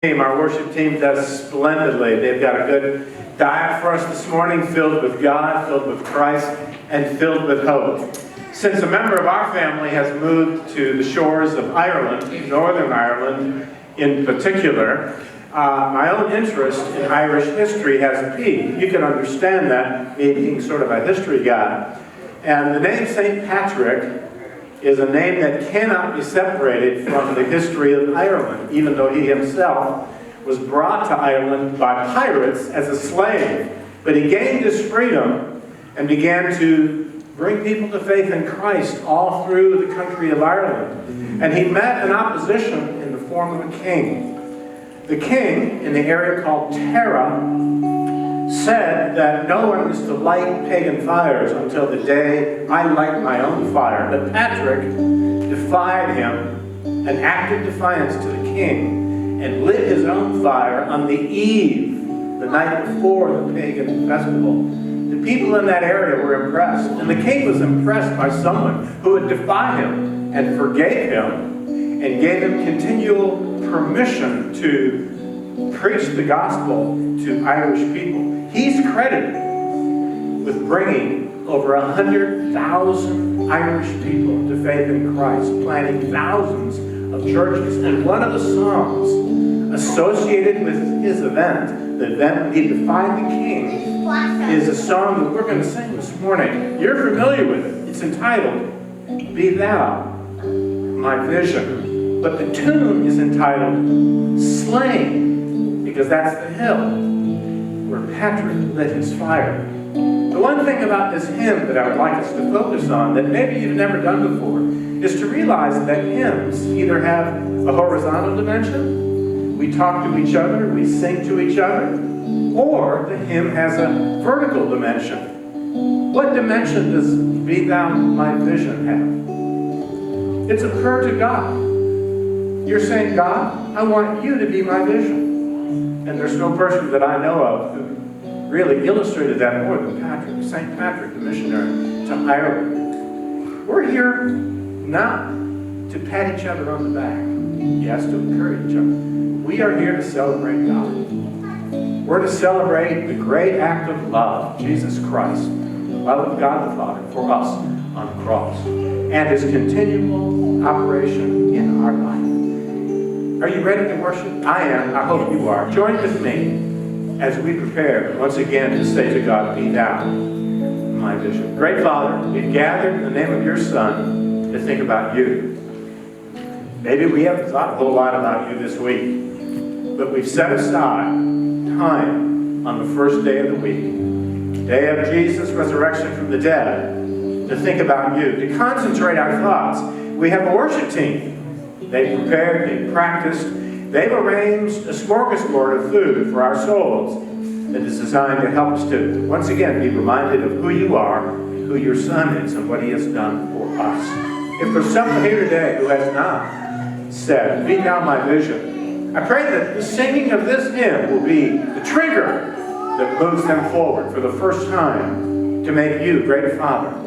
Our worship team does splendidly. They've got a good diet for us this morning, filled with God, filled with Christ, and filled with hope. Since a member of our family has moved to the shores of Ireland, Northern Ireland in particular, my own interest in Irish history has peaked. You can understand that, me being sort of a history guy. And the name St. Patrick is a name that cannot be separated from the history of Ireland, even though he himself was brought to Ireland by pirates as a slave. But he gained his freedom and began to bring people to faith in Christ all through the country of Ireland. And he met an opposition in the form of a king. The king, in the area called Tara, said that no one is to light pagan fires until the day I light my own fire. But Patrick defied him and acted defiance to the king and lit his own fire on the eve, the night before the pagan festival. The people in that area were impressed, and the king was impressed by someone who would defy him and forgave him and gave him continual permission to preach the gospel to Irish people. He's credited with bringing over 100,000 Irish people to faith in Christ, planting thousands of churches. And one of the songs associated with his event, the event when he defied the king, is a song that we're going to sing this morning. You're familiar with it. It's entitled, Be Thou My Vision. But the tune is entitled, Slain, because that's the hill where Patrick lit his fire. The one thing about this hymn that I would like us to focus on, that maybe you've never done before, is to realize that hymns either have a horizontal dimension, we talk to each other, we sing to each other, or the hymn has a vertical dimension. What dimension does Be Thou My Vision have? It's a prayer to God. You're saying, God, I want you to be my vision. And there's no person that I know of who really illustrated that more than Patrick, St. Patrick, the missionary to Ireland. We're here not to pat each other on the back. Yes, to encourage each other. We are here to celebrate God. We're to celebrate the great act of love, Jesus Christ, the love of God the Father for us on the cross, and his continual operation in our life. Are you ready to worship? I am. I hope you are. Join with me as we prepare once again to say to God, Be Thou my vision. Great Father, we've gathered in the name of your Son to think about you. Maybe we haven't thought a whole lot about you this week, but we've set aside time on the first day of the week, day of Jesus' resurrection from the dead, to think about you, to concentrate our thoughts. We have a worship team. They prepared, they practiced, they've arranged a smorgasbord of food for our souls that is designed to help us to, once again, be reminded of who you are, who your Son is, and what he has done for us. If there's someone here today who has not said, Be Thou My Vision, I pray that the singing of this hymn will be the trigger that moves them forward for the first time to make you, great Father,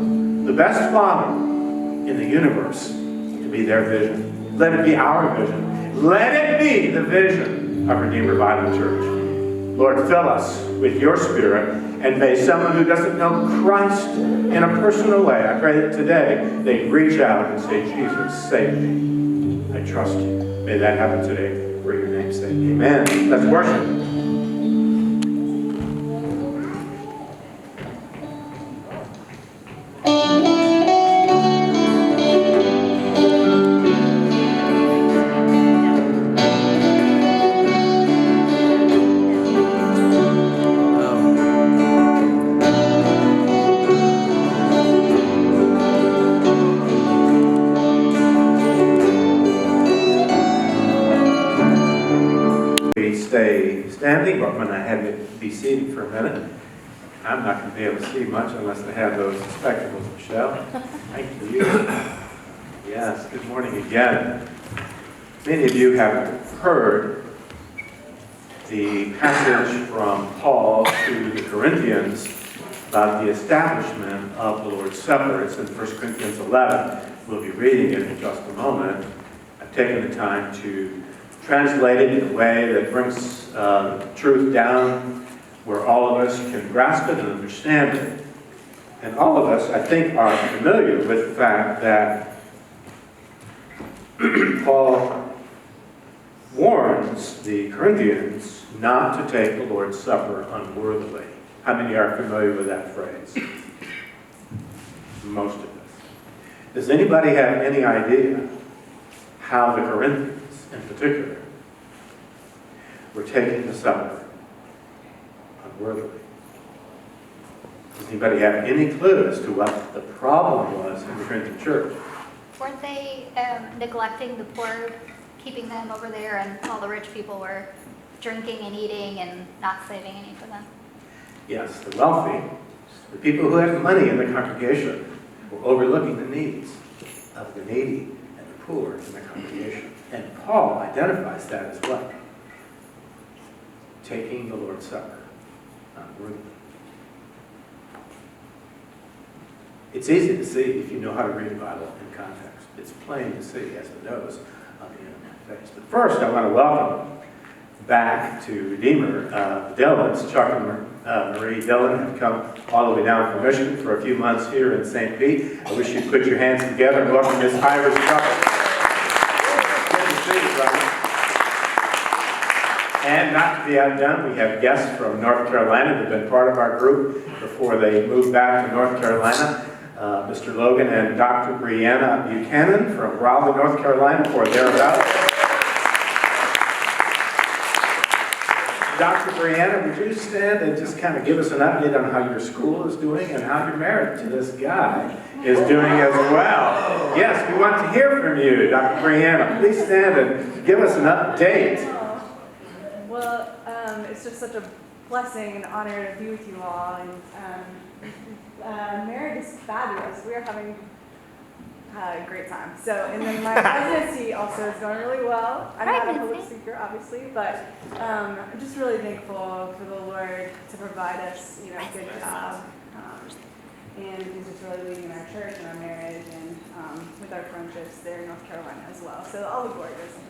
the best Father in the universe, to be their vision. Let it be our vision. Let it be the vision of Redeemer Bible Church. Lord, fill us with your Spirit, and may someone who doesn't know Christ in a personal way, I pray that today they reach out and say, Jesus, save me. I trust you. May that happen today for your name's sake. Amen. Let's worship. Standing, but when I have you be seated for a minute, I'm not going to be able to see much unless I have those spectacles, Michelle. Thank you. Yes, good morning again. Many of you have heard the passage from Paul to the Corinthians about the establishment of the Lord's Supper. It's in 1 Corinthians 11. We'll be reading it in just a moment. I've taken the time to translated in a way that brings truth down where all of us can grasp it and understand it. And all of us, I think, are familiar with the fact that Paul warns the Corinthians not to take the Lord's Supper unworthily. How many are familiar with that phrase? Most of us. Does anybody have any idea how the Corinthians, in particular, were taking the supper unworthily? Does anybody have any clue as to what the problem was in the Corinthian church? Weren't they neglecting the poor, keeping them over there, and all the rich people were drinking and eating and not saving any for them? Yes, the wealthy, the people who had money in the congregation, were overlooking the needs of the needy and the poor in the congregation. And Paul identifies that as well. Taking the Lord's Supper unworthily. It's easy to see if you know how to read the Bible in context. It's plain to see as the nose on the end of the face. But first, I want to welcome back to Redeemer the Dillons. Chuck and Marie Dillon have come all the way down from Michigan for a few months here in St. Pete. I wish you'd put your hands together and welcome this Irish couple. Good to see you, brother. And not to be outdone, we have guests from North Carolina that have been part of our group before they moved back to North Carolina. Mr. Logan and Dr. Brianna Buchanan from Raleigh, North Carolina, or thereabouts. Dr. Brianna, would you stand and just kind of give us an update on how your school is doing and how your marriage to this guy is doing as well? Yes, we want to hear from you, Dr. Brianna. Please stand and give us an update. Well, it's just such a blessing and honor to be with you all. And marriage is fabulous. We are having a great time. So, and then my presidency also is going really well. I'm not a public speaker, obviously, but I'm just really thankful for the Lord to provide us, a good job. And He's just really leading in our church and our marriage and with our friendships there in North Carolina as well. So all the glory goes to Him.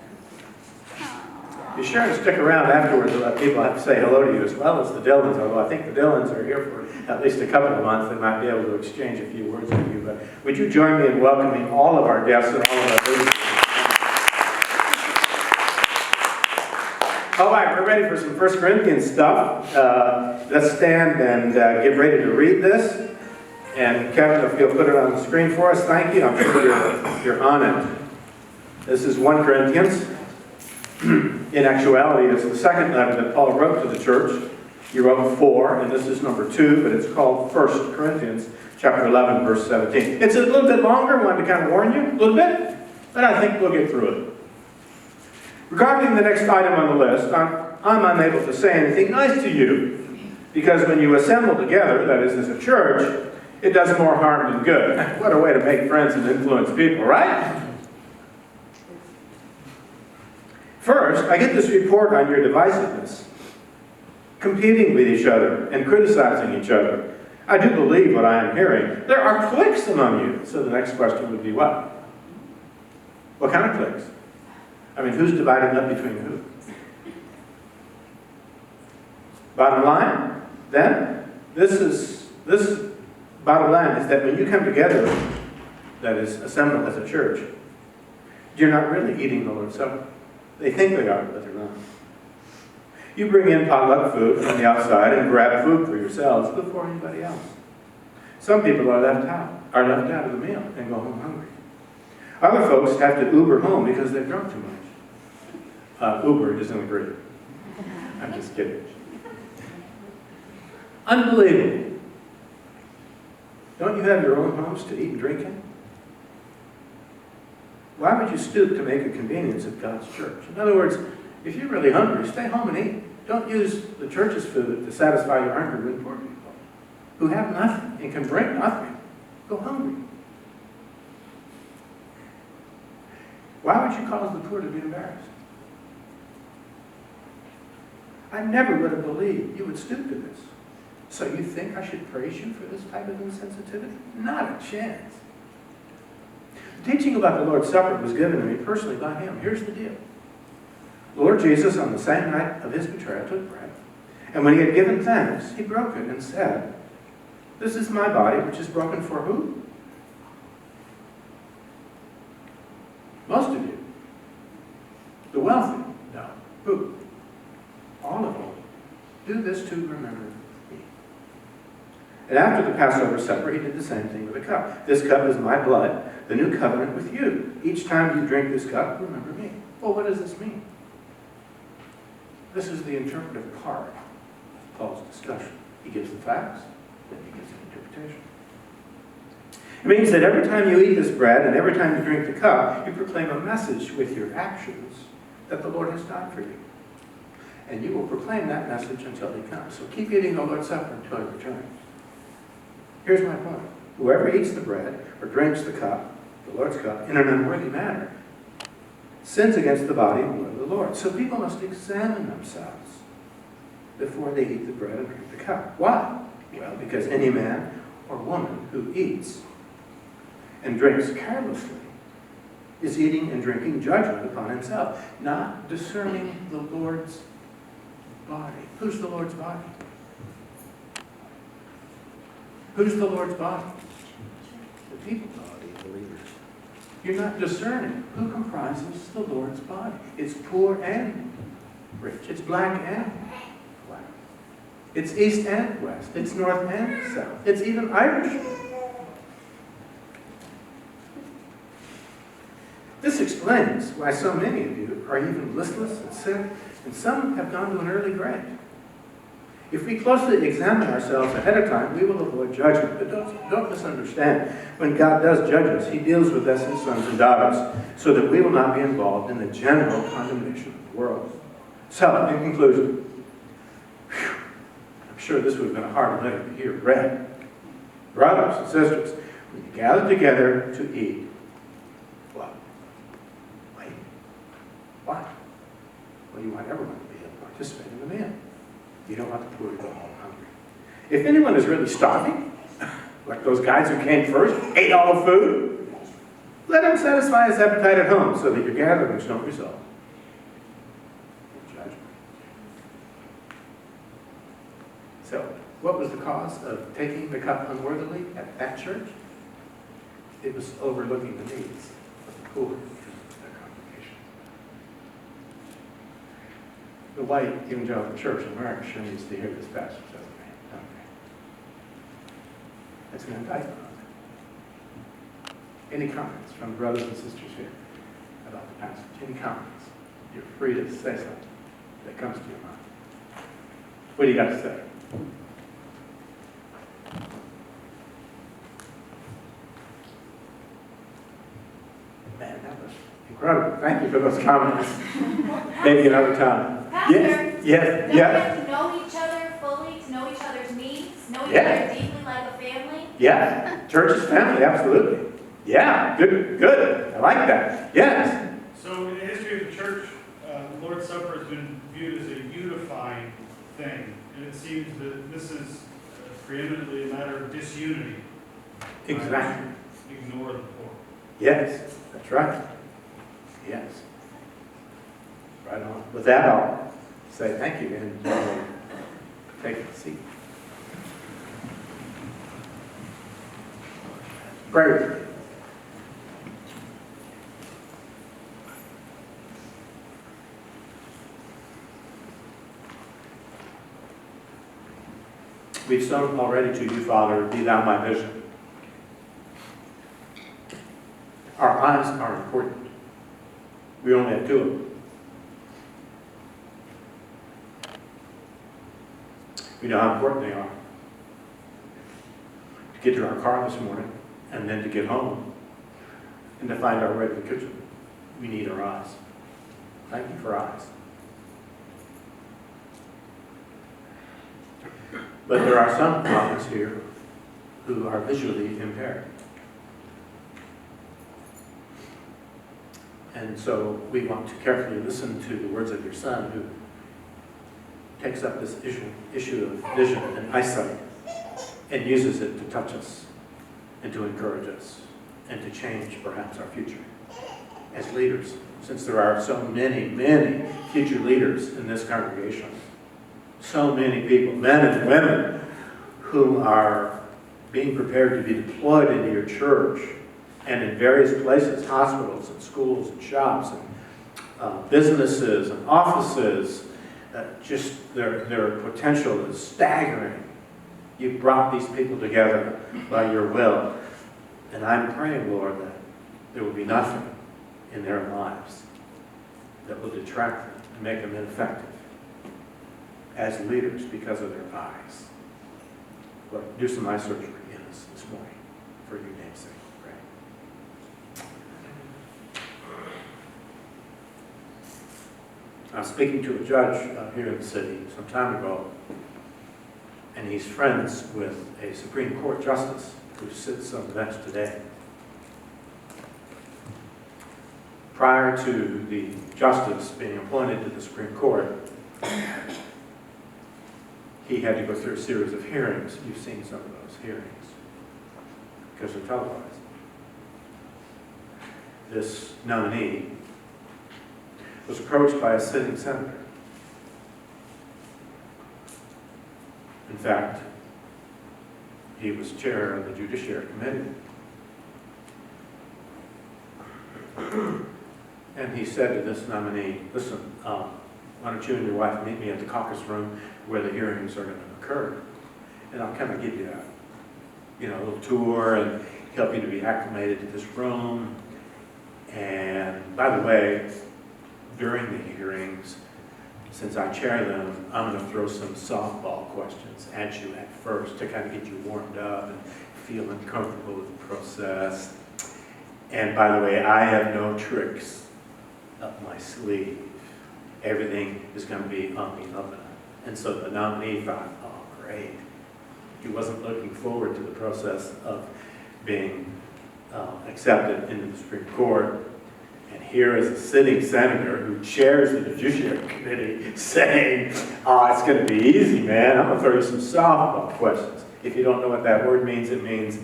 Be sure to stick around afterwards to let people have to say hello to you as well as the Dillons, although I think the Dillons are here for at least a couple of months. They might be able to exchange a few words with you. But would you join me in welcoming all of our guests and all of our visitors? All right, we're ready for some 1 Corinthians stuff. Let's stand and get ready to read this. And Kevin, if you'll put it on the screen for us, thank you. I'm sure you're on it. This is 1 Corinthians. In actuality, it's the second letter that Paul wrote to the church. He wrote 4, and this is number 2, but it's called 1 Corinthians chapter 11, verse 17. It's a little bit longer. I wanted to kind of warn you a little bit, but I think we'll get through it. Regarding the next item on the list, I'm unable to say anything nice to you, because when you assemble together, that is, as a church, it does more harm than good. What a way to make friends and influence people, right? First, I get this report on your divisiveness, competing with each other and criticizing each other. I do believe what I am hearing. There are cliques among you. So the next question would be what? What kind of cliques? I mean, who's dividing up between who? Bottom line, then, this bottom line is that when you come together, that is, assembled as a church, you're not really eating the Lord's Supper. They think they are, but they're not. You bring in potluck food from the outside and grab food for yourselves before anybody else. Some people are left out of the meal and go home hungry. Other folks have to Uber home because they've drunk too much. Uber isn't a Greek. I'm just kidding. Unbelievable. Don't you have your own homes to eat and drink in? Why would you stoop to make a convenience of God's church? In other words, if you're really hungry, stay home and eat. Don't use the church's food to satisfy your hunger with poor people who have nothing and can bring nothing. Go hungry. Why would you cause the poor to be embarrassed? I never would have believed you would stoop to this. So you think I should praise you for this type of insensitivity? Not a chance. The teaching about the Lord's Supper was given to me personally by Him. Here's the deal. The Lord Jesus, on the same night of his betrayal, took bread. And when he had given thanks, he broke it and said, "This is my body, which is broken for who? Most of you. The wealthy. No. Who? All of you. Do this to remember me." And after the Passover supper, he did the same thing with the cup. "This cup is my blood, the new covenant with you. Each time you drink this cup, remember me." Well, what does this mean? This is the interpretive part of Paul's discussion. He gives the facts, then he gives an interpretation. It means that every time you eat this bread and every time you drink the cup, you proclaim a message with your actions that the Lord has died for you. And you will proclaim that message until he comes. So keep eating the Lord's Supper until he returns. Here's my point. Whoever eats the bread or drinks the cup, the Lord's cup, in an unworthy manner, sins against the body and blood of the Lord. So people must examine themselves before they eat the bread and drink the cup. Why? Well, because any man or woman who eats and drinks carelessly is eating and drinking judgment upon himself, not discerning the Lord's body. Who's the Lord's body? Who's the Lord's body? The people body, believers. You're not discerning who comprises the Lord's body. It's poor and rich. It's black and white. It's east and west. It's north and south. It's even Irish. This explains why so many of you are even listless and sick, and some have gone to an early grave. If we closely examine ourselves ahead of time, we will avoid judgment. But don't misunderstand. When God does judge us, he deals with us as sons and daughters, so that we will not be involved in the general condemnation of the world. So, in conclusion, I'm sure this would have been a hard letter to hear read. Brothers and sisters, when you gather together to eat, what? Wait. Why? Well, you want everyone to be able to participate in the meal. You don't want the poor to go home hungry. If anyone is really starving, like those guys who came first, ate all the food, let him satisfy his appetite at home so that your gatherings don't result in judgment. So, what was the cause of taking the cup unworthily at that church? It was overlooking the needs of the poor in their congregation. The white evangelical church in America sure needs to hear this passage, doesn't it? Okay. That's an indictment on it. Any comments from brothers and sisters here about the passage? Any comments? You're free to say something that comes to your mind. What do you got to say? Man, that was incredible. Thank you for those comments. Maybe another time. Pastor, Yes, yes, don't yes. we have to know each other fully, to know each other's needs, know each Yeah. other deeply like a family? Yeah, church is family, absolutely. Yeah, good, good. I like that. Yes. So in the history of the church, the Lord's Supper has been viewed as a unifying thing. And it seems that this is preeminently a matter of disunity. Exactly. Ignore the poor. Yes, that's right. Yes. Right on. With that, I'll say thank you and take a seat. Pray with me. We've sung already to you, Father, be thou my vision. Our eyes are important. We only have two of them. We know how important they are. To get to our car this morning, and then to get home, and to find our way to the kitchen. We need our eyes. Thank you for eyes. But there are some among us here who are visually impaired. And so we want to carefully listen to the words of your son, who takes up this issue of vision and eyesight and uses it to touch us and to encourage us and to change perhaps our future as leaders since there are so many, many future leaders in this congregation. So many people, men and women, who are being prepared to be deployed into your church and in various places, hospitals and schools and shops and businesses and offices. Just their potential is staggering. You've brought these people together by your will. And I'm praying, Lord, that there will be nothing in their lives that will detract them and make them ineffective as leaders because of their eyes. Lord, do some eye surgery in us this morning for your name's sake. Pray. I was speaking to a judge here in the city some time ago, and he's friends with a Supreme Court justice who sits on the bench today. Prior to the justice being appointed to the Supreme Court, he had to go through a series of hearings. You've seen some of those hearings because they're televised. This nominee was approached by a sitting senator. In fact, he was chair of the Judiciary Committee. And he said to this nominee, listen, why don't you and your wife meet me at the caucus room where the hearings are going to occur? And I'll kind of give you a little tour and help you to be acclimated to this room. And by the way, during the hearings, since I chair them, I'm going to throw some softball questions at you at first to kind of get you warmed up and feeling comfortable with the process. And by the way, I have no tricks up my sleeve. Everything is going to be on the up and up. And so the nominee thought, oh, great. He wasn't looking forward to the process of being accepted into the Supreme Court. And here is a sitting senator who chairs the Judiciary Committee saying, oh, it's going to be easy, man. I'm going to throw you some softball questions. If you don't know what that word means, it means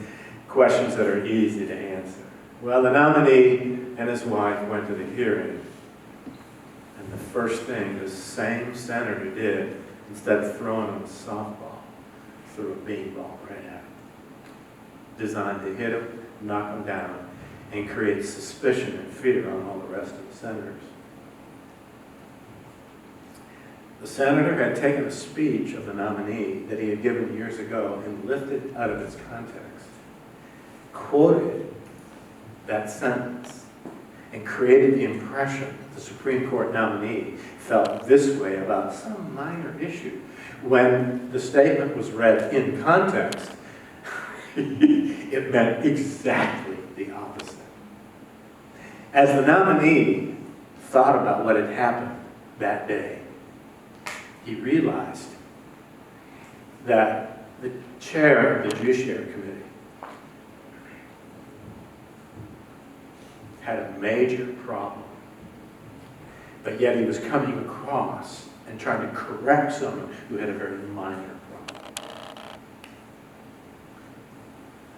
questions that are easy to answer. Well, the nominee and his wife went to the hearing. And the first thing the same senator did, instead of throwing him a softball, threw a beanball right at him, designed to hit him, knock him down, and create suspicion and fear on all the rest of the senators. The senator had taken a speech of the nominee that he had given years ago and lifted out of its context, quoted that sentence, and created the impression that the Supreme Court nominee felt this way about some minor issue. When the statement was read in context, it meant exactly the opposite. As the nominee thought about what had happened that day, he realized that the chair of the Judiciary Committee had a major problem, but yet he was coming across and trying to correct someone who had a very minor problem.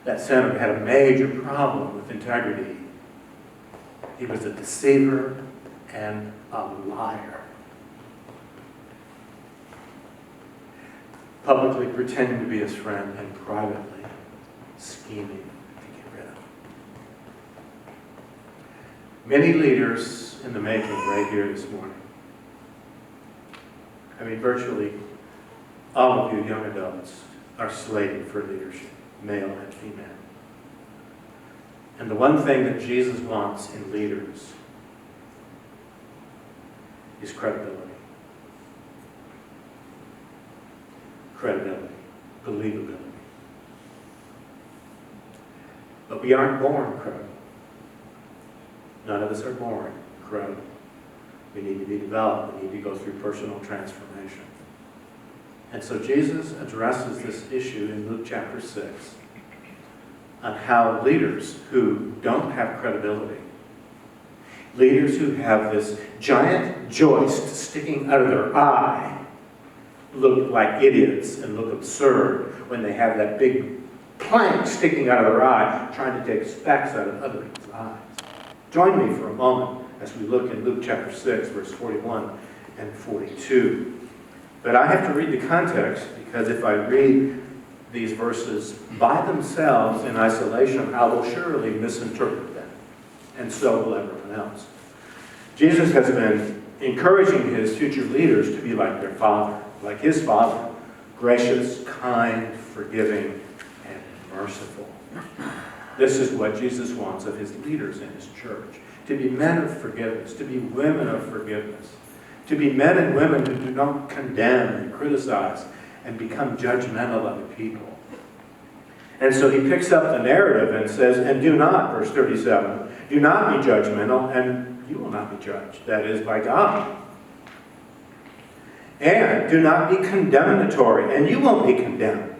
That senator had a major problem with integrity. He was a deceiver and a liar. Publicly pretending to be his friend and privately scheming to get rid of him. Many leaders in the making right here this morning. I mean, virtually all of you young adults are slated for leadership, male and female. And the one thing that Jesus wants in leaders is credibility. Credibility, believability. But we aren't born credible. None of us are born credible. We need to be developed. We need to go through personal transformation. And so Jesus addresses this issue in Luke chapter 6 on how leaders who don't have credibility, leaders who have this giant joist sticking out of their eye, look like idiots and look absurd when they have that big plank sticking out of their eye trying to take specks out of other people's eyes. Join me for a moment as we look in Luke chapter 6, verse 41 and 42. But I have to read the context, because if I read these verses by themselves in isolation, I will surely misinterpret them, and so will everyone else. Jesus has been encouraging his future leaders to be like their Father, like his Father, gracious, kind, forgiving, and merciful. This is what Jesus wants of his leaders in his church, to be men of forgiveness, to be women of forgiveness, to be men and women who do not condemn and criticize and become judgmental of the people. And so he picks up the narrative and says, and do not, verse 37, do not be judgmental, and you will not be judged. That is, by God. And do not be condemnatory, and you won't be condemned.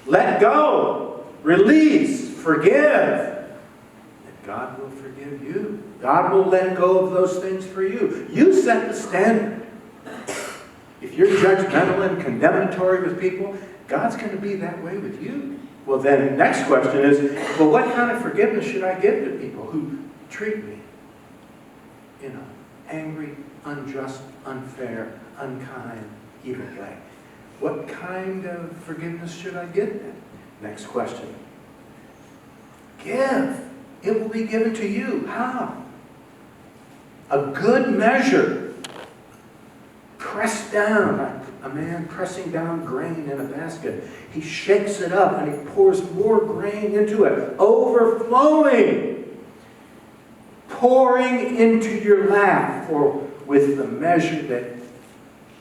Let go, release, forgive, and God will forgive you. God will let go of those things for you. You set the standard. If you're judgmental and condemnatory with people, God's going to be that way with you. Well, then the next question is, well, what kind of forgiveness should I give to people who treat me in an angry, unjust, unfair, unkind, evil way? What kind of forgiveness should I give them? Next question. Give. It will be given to you. How? A good measure. Pressed down, like a man pressing down grain in a basket. He shakes it up and he pours more grain into it. Overflowing. Pouring into your lap, for with the measure that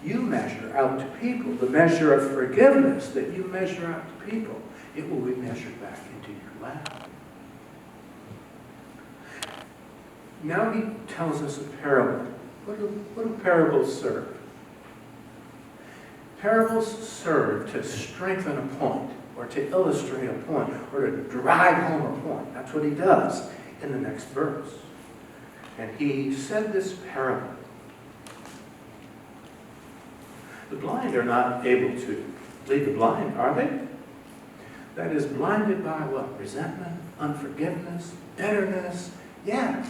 you measure out to people, the measure of forgiveness that you measure out to people, it will be measured back into your lap. Now he tells us a parable. What do parables serve? Parables serve to strengthen a point, or to illustrate a point, or to drive home a point. That's what he does in the next verse. And he said this parable. The blind are not able to lead the blind, are they? That is, blinded by what? Resentment, unforgiveness, bitterness. Yeah.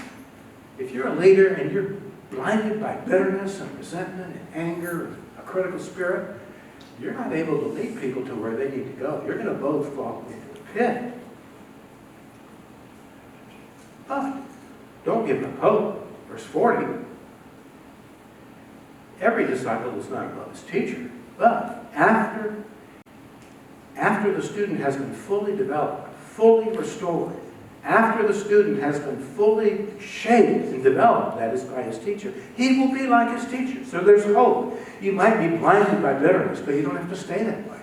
If you're a leader and you're blinded by bitterness and resentment and anger and a critical spirit, you're not able to lead people to where they need to go. You're going to both fall into the pit. But don't give up hope. Verse 40. Every disciple is not above his teacher, but after the student has been fully developed, fully restored, after the student has been fully shaped and developed, that is by his teacher, he will be like his teacher. So there's hope. You might be blinded by bitterness, but you don't have to stay that way.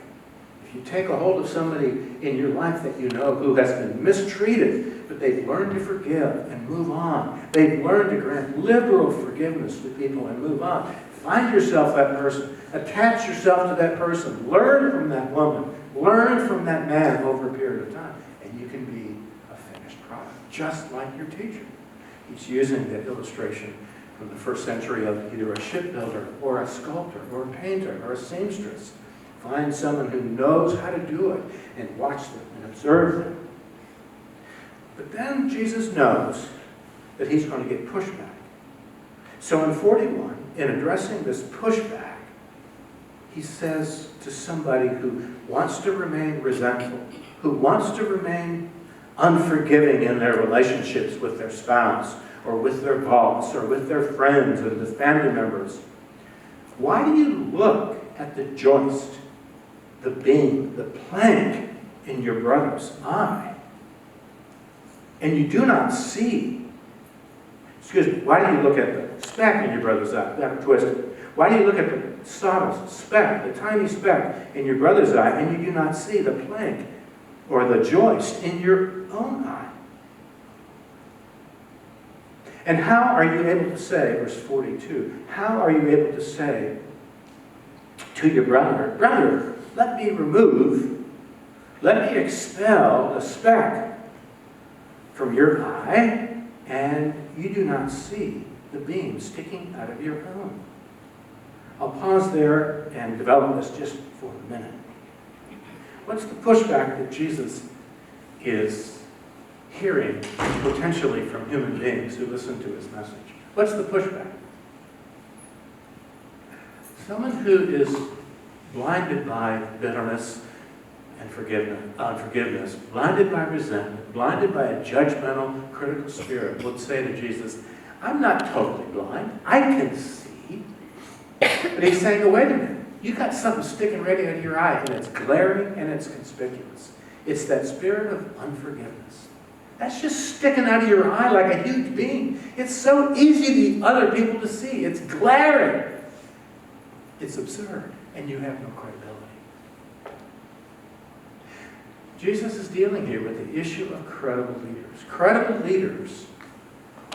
If you take a hold of somebody in your life that you know who has been mistreated, but they've learned to forgive and move on. They've learned to grant liberal forgiveness to people and move on. Find yourself that person. Attach yourself to that person. Learn from that woman. Learn from that man over a period of time. And you can be a finished product, just like your teacher. He's using that illustration from the first century of either a shipbuilder or a sculptor or a painter or a seamstress. Find someone who knows how to do it and watch them and observe them. But then Jesus knows that he's going to get pushback. So in 41, in addressing this pushback, he says to somebody who wants to remain resentful, who wants to remain unforgiving in their relationships with their spouse or with their boss or with their friends and the family members, why do you look at the joist, the beam, the plank in your brother's eye, and you do not see? Excuse me, why do you look at the speck in your brother's eye, that twisted? Why do you look at the sawdust speck, the tiny speck in your brother's eye, and you do not see the plank or the joist in your own eye? And how are you able to say, verse 42, how are you able to say to your brother, brother, let me expel the speck from your eye, and you do not see the beam sticking out of your own? I'll pause there and develop this just for a minute. What's the pushback that Jesus is hearing potentially from human beings who listen to his message. What's the pushback? Someone who is blinded by bitterness and unforgiveness, blinded by resentment, blinded by a judgmental, critical spirit, would say to Jesus, I'm not totally blind. I can see. But he's saying, oh, wait a minute. You got something sticking right out of your eye, and it's glaring and it's conspicuous. It's that spirit of unforgiveness. That's just sticking out of your eye like a huge beam. It's so easy for other people to see. It's glaring. It's absurd, and you have no credibility. Jesus is dealing here with the issue of credible leaders. Credible leaders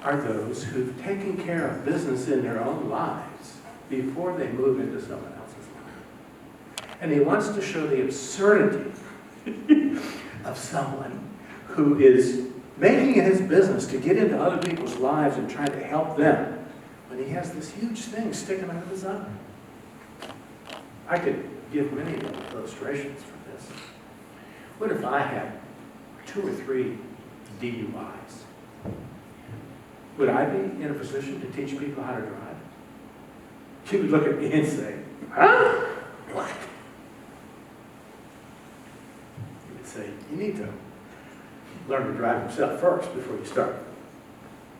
are those who've taken care of business in their own lives before they move into someone else's life. And he wants to show the absurdity of someone who is making it his business to get into other people's lives and try to help them when he has this huge thing sticking out of his eye. I could give many illustrations for this. What if I had 2 or 3 DUIs? Would I be in a position to teach people how to drive? She would look at me and say, huh? What? You would say, you need to learn to drive yourself first before you start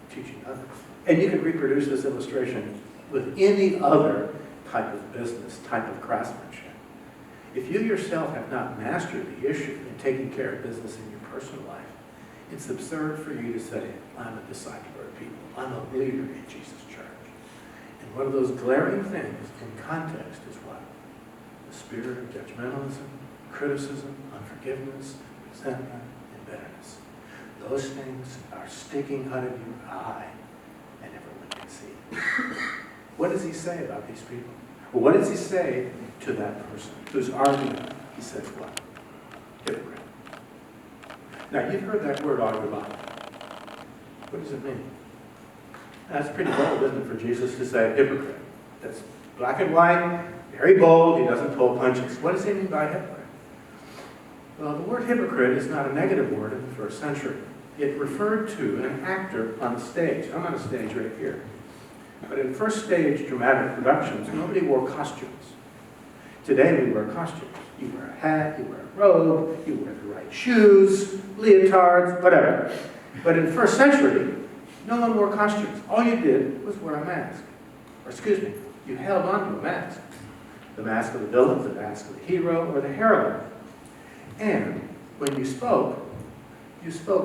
teaching others. And you can reproduce this illustration with any other type of business, type of craftsmanship. If you yourself have not mastered the issue in taking care of business in your personal life, it's absurd for you to say, I'm a disciple of people. I'm a leader in Jesus' church. And one of those glaring things in context is what? The spirit of judgmentalism, criticism, unforgiveness, resentment, and bitterness. Those things are sticking out of your eye, and everyone can see it. What does he say about these people? Well, what does he say to that person who's arguing? He says what? Hypocrite. Now, you've heard that word all your life. What does it mean? That's pretty bold, isn't it, for Jesus to say hypocrite? That's black and white, very bold, he doesn't pull punches. What does he mean by hypocrite? Well, the word hypocrite is not a negative word in the first century. It referred to an actor on the stage. I'm on a stage right here. But in first stage dramatic productions, nobody wore costumes. Today we wear costumes. You wear a hat, you wear a robe, you wear the right shoes, leotards, whatever. But in the first century, no one wore costumes. All you did was wear a mask. Or excuse me, you held onto a mask. The mask of the villain, the mask of the hero, or the heroine. And when you spoke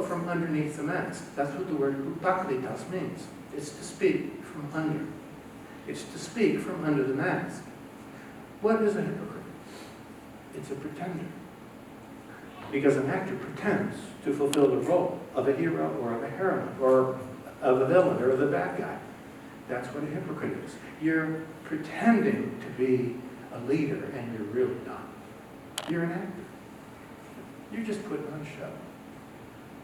from underneath the mask. That's what the word upaklitas means. It's to speak from under. It's to speak from under the mask. What is a hypocrite? It's a pretender. Because an actor pretends to fulfill the role of a hero or of a heroine or of a villain or of the bad guy. That's what a hypocrite is. You're pretending to be a leader and you're really not. You're an actor. You're just putting on a show.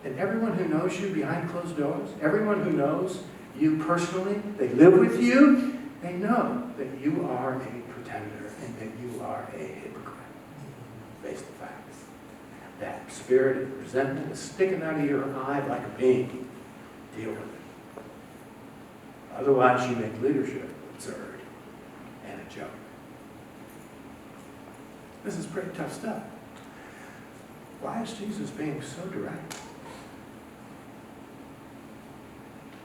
And everyone who knows you behind closed doors, everyone who knows you personally, they live with you, they know that you are a pretender and that you are a hypocrite. Face the facts. That spirit of resentment is sticking out of your eye like a beam. Deal with it. Otherwise, you make leadership absurd and a joke. This is pretty tough stuff. Why is Jesus being so direct?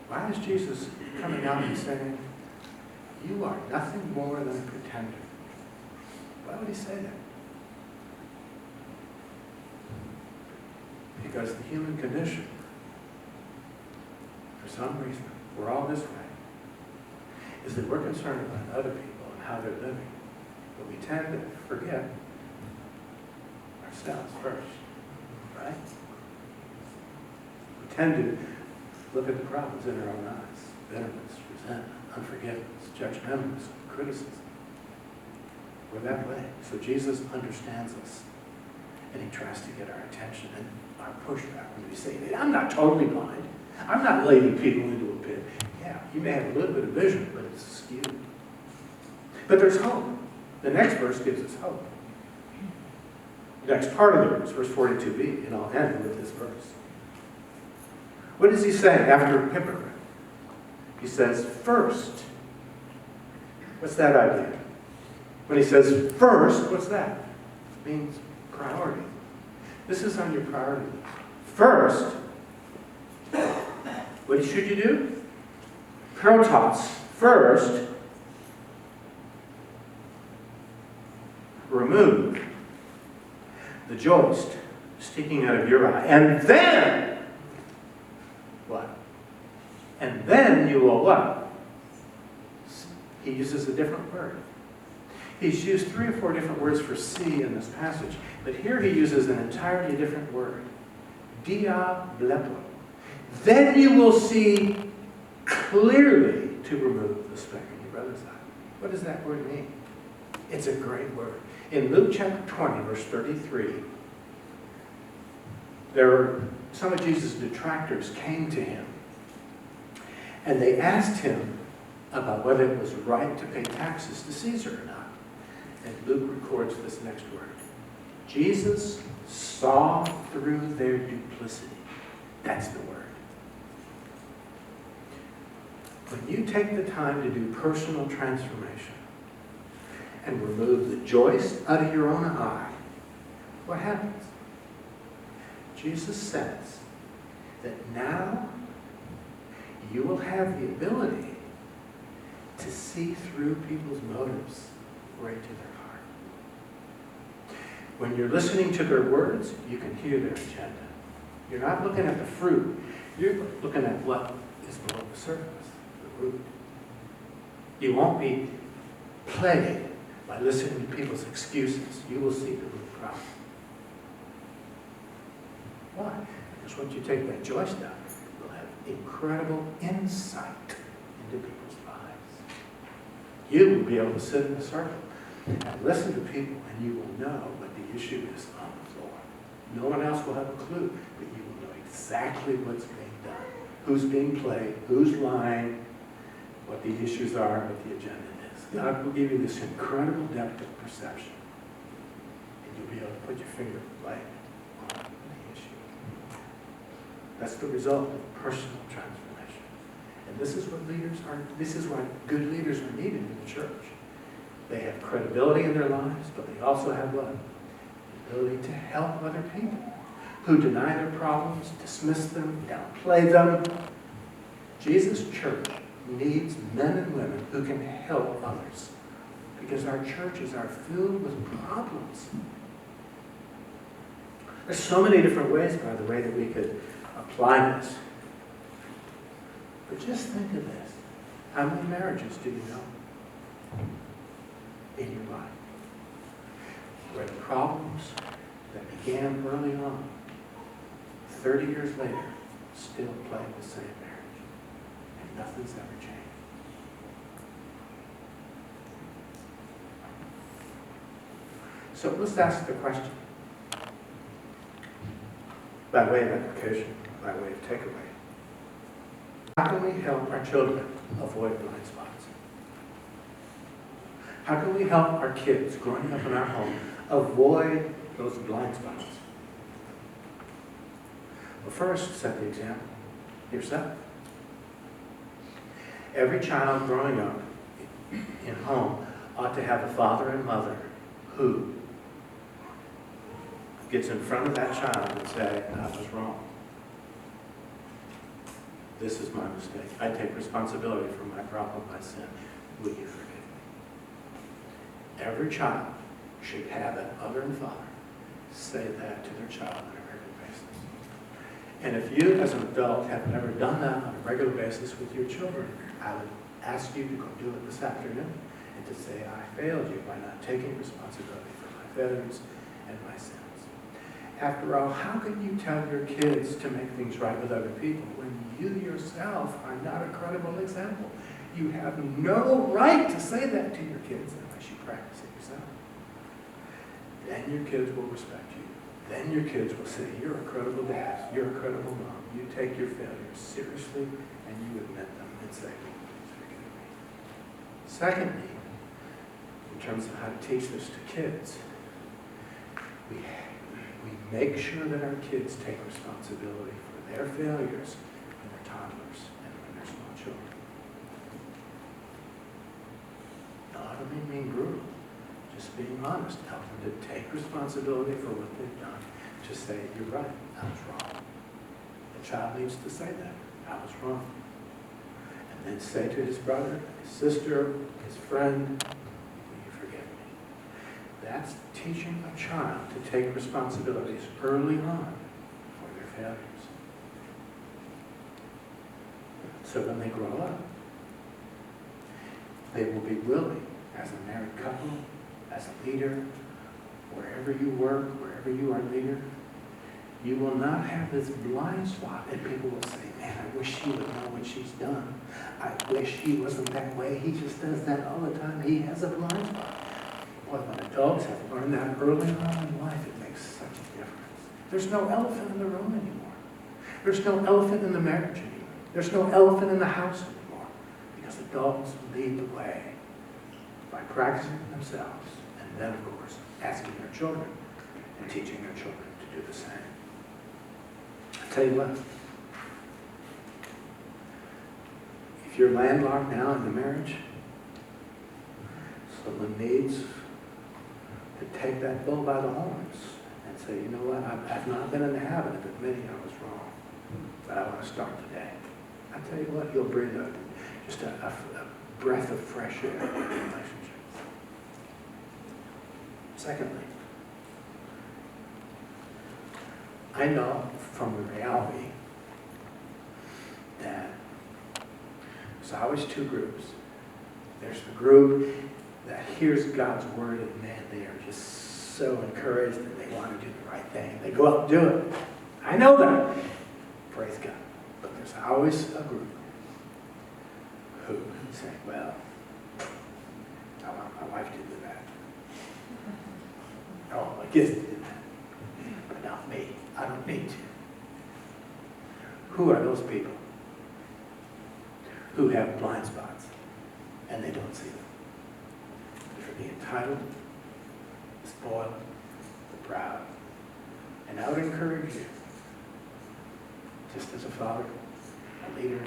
Why is Jesus coming out and saying, you are nothing more than a pretender? Why would he say that? Because the human condition, for some reason, we're all this way, is that we're concerned about other people and how they're living. But we tend to forget ourselves first, right? We tend to look at the problems in our own eyes. Bitterness, resentment, unforgiveness, judgmentalism, criticism. We're that way. So Jesus understands us. And he tries to get our attention and our pushback when we say, I'm not totally blind. I'm not leading people into a pit. Yeah, you may have a little bit of vision, but it's skewed. But there's hope. The next verse gives us hope. The next part of the verse, verse 42b, and I'll end with this verse. What does he say after hypocrite? He says, first. What's that idea? When he says first, what's that? It means priority. This is on your priority list. First, what should you do? Protos. First, remove the joist sticking out of your eye. And then, what? And then you will what? He uses a different word. He's used 3 or 4 different words for see in this passage, but here he uses an entirely different word. Diablepo. Then you will see clearly to remove the speck in your brother's eye. What does that word mean? It's a great word. In Luke chapter 20, verse 33, some of Jesus' detractors came to him, and they asked him about whether it was right to pay taxes to Caesar or not. And Luke records this next word. Jesus saw through their duplicity. That's the word. When you take the time to do personal transformation and remove the joist out of your own eye, what happens? Jesus says that now you will have the ability to see through people's motives right to their heart. When you're listening to their words, you can hear their agenda. You're not looking at the fruit. You're looking at what is below the surface, the root. You won't be plagued by listening to people's excuses. You will see the root problem. Why? Because once you take that joist out, you'll have incredible insight into people's lives. You will be able to sit in a circle and listen to people, and you will know what the issue is on the floor. No one else will have a clue, but you will know exactly what's being done, who's being played, who's lying, what the issues are, what the agenda is. God will give you this incredible depth of perception, and you'll be able to put your finger right on the issue. That's the result of personal transformation. And this is what this is why good leaders are needed in the church. They have credibility in their lives, but they also have what? The ability to help other people who deny their problems, dismiss them, downplay them. Jesus' church needs men and women who can help others, because our churches are filled with problems. There's so many different ways, by the way, that we could apply this. But just think of this. How many marriages do you know in your life where the problems that began early on, 30 years later, still plague the same marriage, and nothing's ever changed? So let's ask the question, by way of application, by way of takeaway. How can we help our children avoid blind spots? How can we help our kids growing up in our home avoid those blind spots? Well, first, set the example yourself. Every child growing up in home ought to have a father and mother who gets in front of that child and say, "I was wrong. This is my mistake. I take responsibility for my problem, my sin. Will you forgive me?" Every child should have that mother and father say that to their child on a regular basis. And if you, as an adult, have never done that on a regular basis with your children, I would ask you to go do it this afternoon and to say, "I failed you by not taking responsibility for my failures and my sins." After all, how can you tell your kids to make things right with other people when you yourself are not a credible example? You have no right to say that to your kids unless you practice it yourself. Then your kids will respect you. Then your kids will say, "You're a credible dad, you're a credible mom. You take your failures seriously and you admit them and say, 'Please forgive me.'" Secondly, in terms of how to teach this to kids, we make sure that our kids take responsibility for their failures toddlers and when they're small children. Not only being brutal, just being honest, help them to take responsibility for what they've done. Just say, you're right, I was wrong. The child needs to say that, I was wrong. And then say to his brother, his sister, his friend, will you forgive me? That's teaching a child to take responsibilities early on for their failures. So when they grow up, they will be willing, as a married couple, as a leader, wherever you work, wherever you are a leader, you will not have this blind spot and people will say, man, I wish she would know what she's done. I wish he wasn't that way. He just does that all the time. He has a blind spot. Boy, when adults have learned that early on in life, it makes such a difference. There's no elephant in the room anymore. There's no elephant in the marriage anymore. There's no elephant in the house anymore. Because adults lead the way by practicing themselves and then, of course, asking their children and teaching their children to do the same. I'll tell you what, if you're landlocked now in the marriage, someone needs to take that bull by the horns and say, you know what, I've not been in the habit of admitting I was wrong, but I want to start today. I'll tell you what, you'll breathe just a breath of fresh air in your relationship. Secondly, I know from the reality that there's always two groups. There's the group that hears God's word and man, they are just so encouraged and they want to do the right thing. They go out and do it. I know that. Praise God. But there's always a group who say, well, I want my wife to do that. I want my kids to do that. But not me. I don't need to. Who are those people who have blind spots and they don't see them? They're the entitled, the spoiled, the proud. And I would encourage you, just as a father, a leader,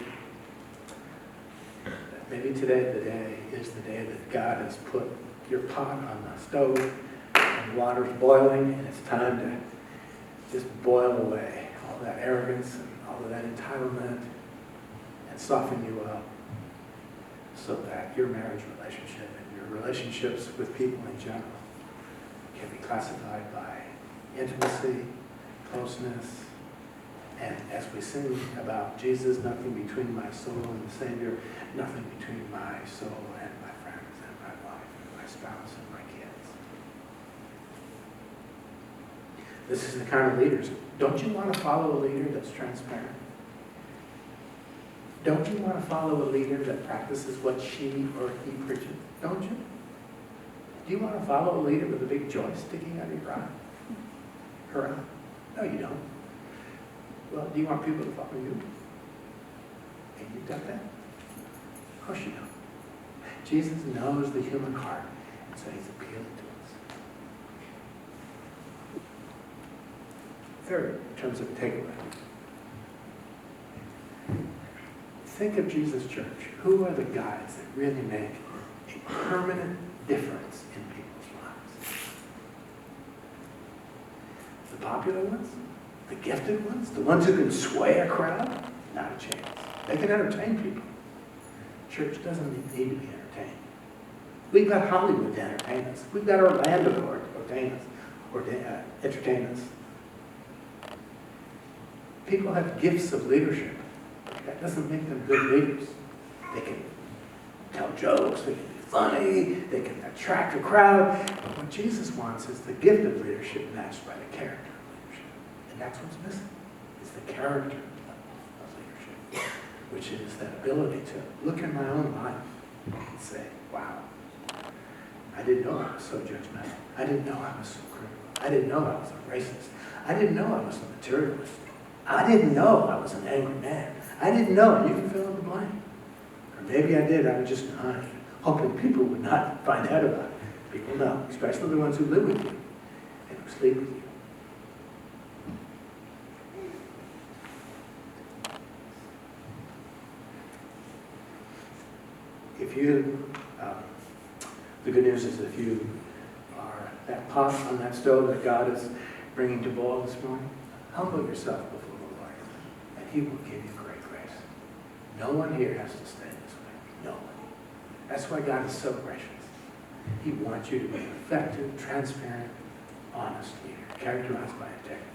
that maybe today is the day that God has put your pot on the stove and water's boiling and it's time to just boil away all that arrogance and all of that entitlement and soften you up so that your marriage relationship and your relationships with people in general can be classified by intimacy, closeness, and as we sing about Jesus, nothing between my soul and the Savior, nothing between my soul and my friends and my wife and my spouse and my kids. This is the kind of leaders. Don't you want to follow a leader that's transparent? Don't you want to follow a leader that practices what she or he preaches? Don't you? Do you want to follow a leader with a big joint sticking out of your eye? Her eye? No, you don't. Well, do you want people to follow you? And you've got that? Of course you don't. Jesus knows the human heart, and so he's appealing to us. Third, in terms of takeaway. Think of Jesus' church. Who are the guys that really make a permanent difference in people's lives? The popular ones? The gifted ones? The ones who can sway a crowd? Not a chance. They can entertain people. Church doesn't need to be entertained. We've got Hollywood to entertain us. We've got Orlando to entertain us. People have gifts of leadership. That doesn't make them good leaders. They can tell jokes, they can be funny, they can attract a crowd. But what Jesus wants is the gift of leadership matched by the character of leadership. And that's what's missing, is the character of leadership, which is that ability to look in my own life and say, wow, I didn't know I was so judgmental. I didn't know I was so critical. I didn't know I was a racist. I didn't know I was a materialist. I didn't know I was an angry man. I didn't know. You can fill in the blank. Or maybe I did. I was just naive, hoping people would not find out about it. People know, especially the ones who live with you and who sleep with you. if you, the good news is if you are that pot on that stove that God is bringing to boil this morning, humble yourself before the Lord, and He will give you great grace. No one here has to stay this way. No one. That's why God is so gracious. He wants you to be an effective, transparent, honest leader, characterized by integrity.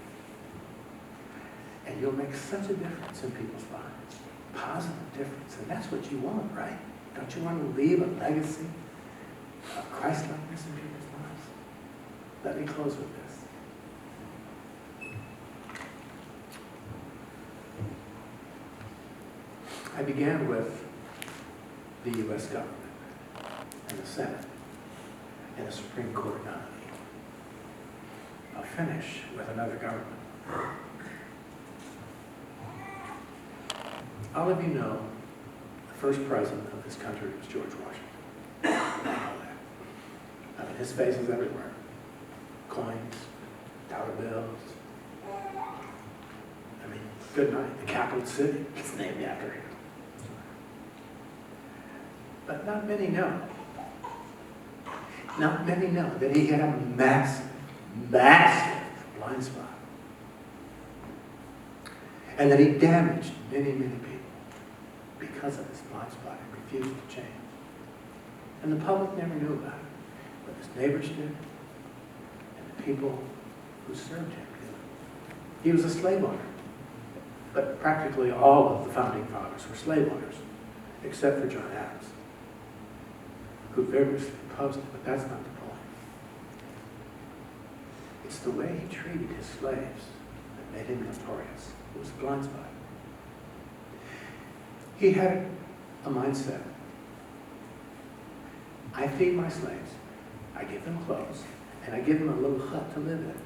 And you'll make such a difference in people's lives. Positive difference. And that's what you want, right? Don't you want to leave a legacy of Christ-likeness in people's lives? Let me close with this. I began with the U.S. government and the Senate and the Supreme Court nominee. I'll finish with another government. All of you know the first president of this country was George Washington. You know that. I mean, his face is everywhere. Coins, dollar bills. I mean, good night. The capital city is named after him. But not many know. Not many know that he had a massive, massive blind spot. And that he damaged many, many people because of his blind spot and refused to change. And the public never knew about it. But his neighbors did, and the people who served him did. He was a slave owner. But practically all of the founding fathers were slave owners, except for John Adams, who vigorously opposed it, but that's not the point. It's the way he treated his slaves that made him notorious. It was a blind spot. He had a mindset. I feed my slaves, I give them clothes, and I give them a little hut to live in.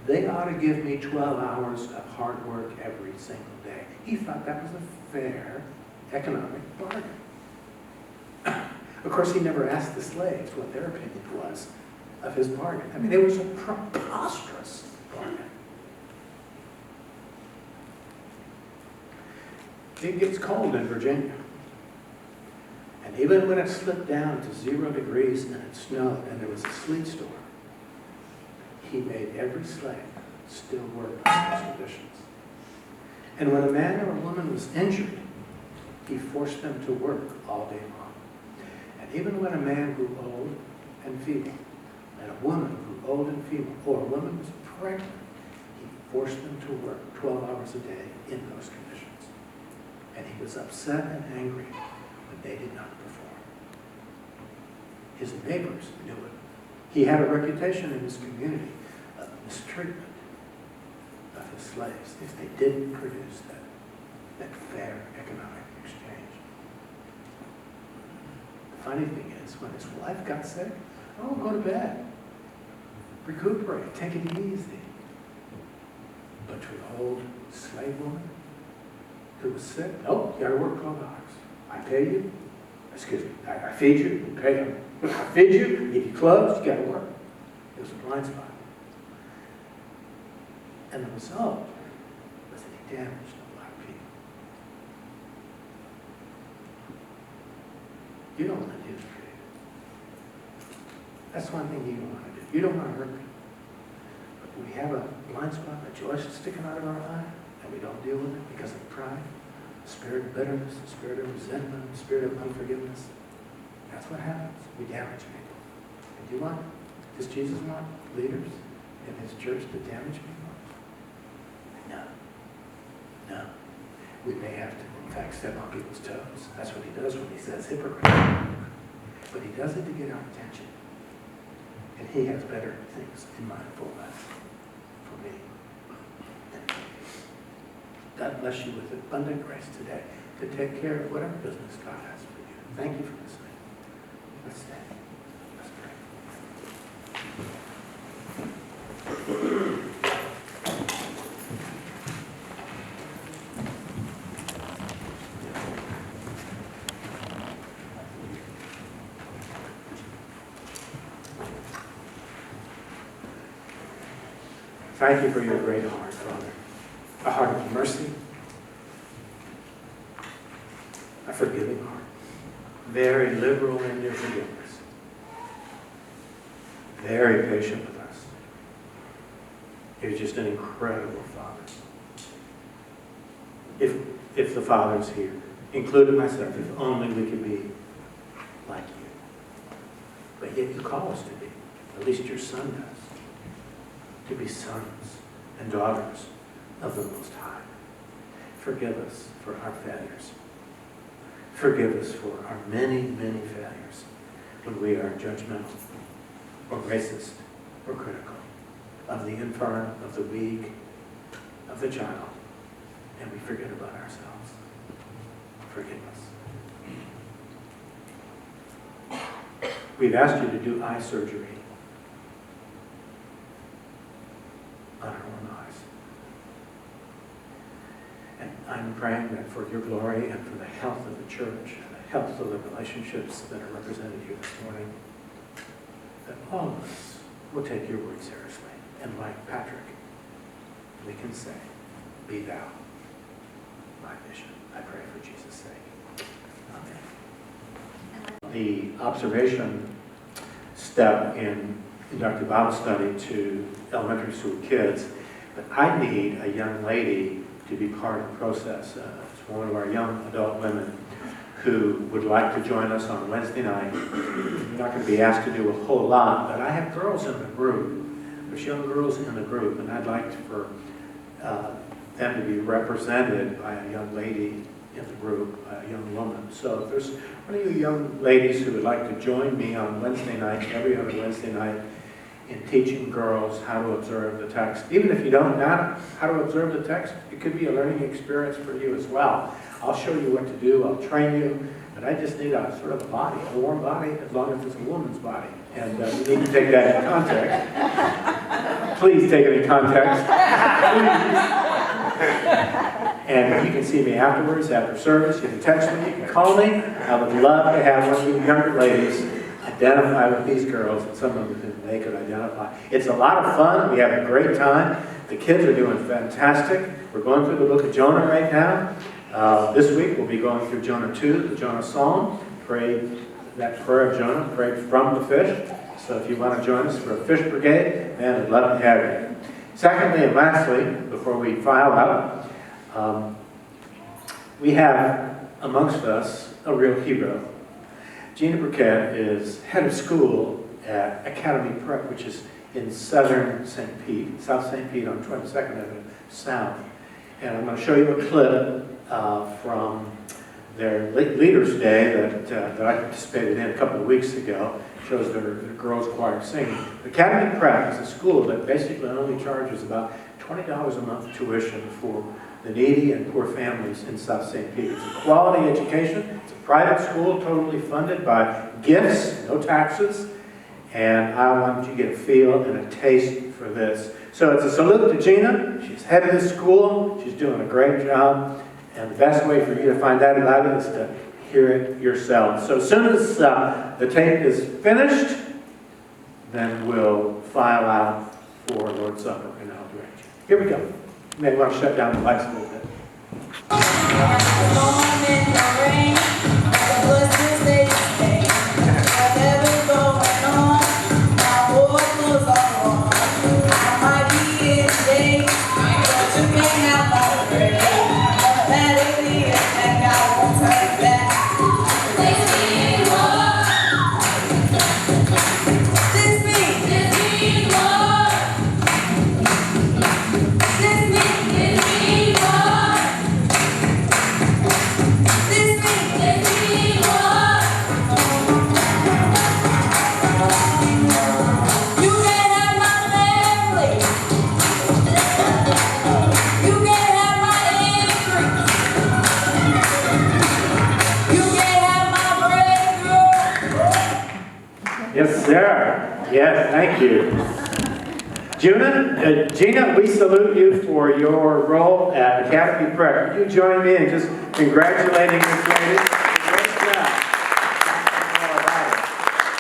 They ought to give me 12 hours of hard work every single day. He thought that was a fair economic bargain. Of course, he never asked the slaves what their opinion was of his bargain. I mean, it was a preposterous bargain. It gets cold in Virginia. And even when it slipped down to 0 degrees and it snowed and there was a sleet storm, he made every slave still work under those conditions. And when a man or a woman was injured, he forced them to work all day long. And even when a man grew old and feeble, and a woman grew old and feeble, or a woman was pregnant, he forced them to work 12 hours a day in those conditions. And he was upset and angry when they did not perform. His neighbors knew it. He had a reputation in his community of mistreatment of his slaves if they didn't produce that fair economic exchange. The funny thing is, when his wife got sick, oh, go to bed, recuperate, take it easy. But to an old slave woman who was sick, oh, you gotta work 12 hours. I pay you, excuse me, I feed you, you pay him. I feed you, give you clothes, you gotta work. It was a blind spot. And the result was that he damaged a lot of people. You don't want to do that. That's one thing you don't want to do. You don't want to hurt people. But we have a blind spot, a joy sticking out of our eye, and we don't deal with it because of pride, the spirit of bitterness, the spirit of resentment, the spirit of unforgiveness. That's what happens. We damage people. And do you want, does Jesus want leaders in his church to damage people? No. No. We may have to, in fact, step on people's toes. That's what he does when he says hypocrite. But he does it to get our attention. And he has better things in mind for us, for me. God bless you with abundant grace today to take care of whatever business God has for you. Thank you for listening. Let's stand. Let's pray. Thank you for your great heart, Father. A heart of mercy, a forgiving heart. very liberal in your forgiveness, very patient with us. You're just an incredible Father. If the Father's here, including myself, if only we could be like you. But yet you call us to be, at least your Son does, to be sons and daughters of the Most High. Forgive us for our failures. Forgive us for our many, many failures when we are judgmental or racist or critical of the infirm, of the weak, of the child, and we forget about ourselves. Forgive us. We've asked you to do eye surgery on our own eyes. And I'm praying that for your glory and for the health of the church and the health of the relationships that are represented here this morning, that all of us will take your word seriously. And like Patrick, we can say, be thou my vision. I pray for Jesus' sake. Amen. The observation step in conducting Bible study to elementary school kids, but I need a young lady to be part of the process. It's one of our young adult women who would like to join us on Wednesday night. You're not going to be asked to do a whole lot, but I have girls in the group. There's young girls in the group, and I'd like for them to be represented by a young lady in the group, a young woman. So if there's one of you young ladies who would like to join me on Wednesday night, every other Wednesday night, in teaching girls how to observe the text. Even if you don't know how to observe the text, it could be a learning experience for you as well. I'll show you what to do, I'll train you, but I just need a sort of a body, a warm body, as long as it's a woman's body. And you need to take that in context. Please take it in context. And you can see me afterwards, after service. You can text me, you can call me. I would love to have one of you younger ladies identify with these girls and some of them they could identify. It's a lot of fun. We have a great time. The kids are doing fantastic. We're going through the book of Jonah right now. This week we'll be going through Jonah 2, the Jonah Psalm. Prayed that prayer of Jonah, prayed from the fish. So if you want to join us for a fish brigade, man, I'd love to have you. Secondly and lastly, before we file out, we have amongst us a real hero. Gina Burkett is head of school at Academy Prep, which is in southern St. Pete, South St. Pete on 22nd Avenue South. And I'm going to show you a clip from their Leaders Day that I participated in a couple of weeks ago. It shows their girls choir singing. Academy Prep is a school that basically only charges about $20 a month tuition for the needy and poor families in South St. Pete. It's a quality education. It's a private school, totally funded by gifts, no taxes. And I want you to get a feel and a taste for this. So it's a salute to Gina. She's head of this school. She's doing a great job. And the best way for you to find out about it is to hear it yourself. So as soon as the tape is finished, then we'll file out for Lord's Supper, and I'll direct you. Here we go. You may want to shut down the lights a little bit. Yes, sir. Yes, thank you. Gina, we salute you for your role at Academy Prep. Would you join me in just congratulating this lady? Great job.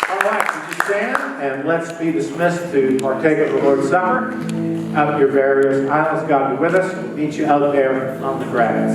All right, would you stand and let's be dismissed to partake of the Lord's Supper out your various aisles. God be with us. We'll meet you out there on the grass.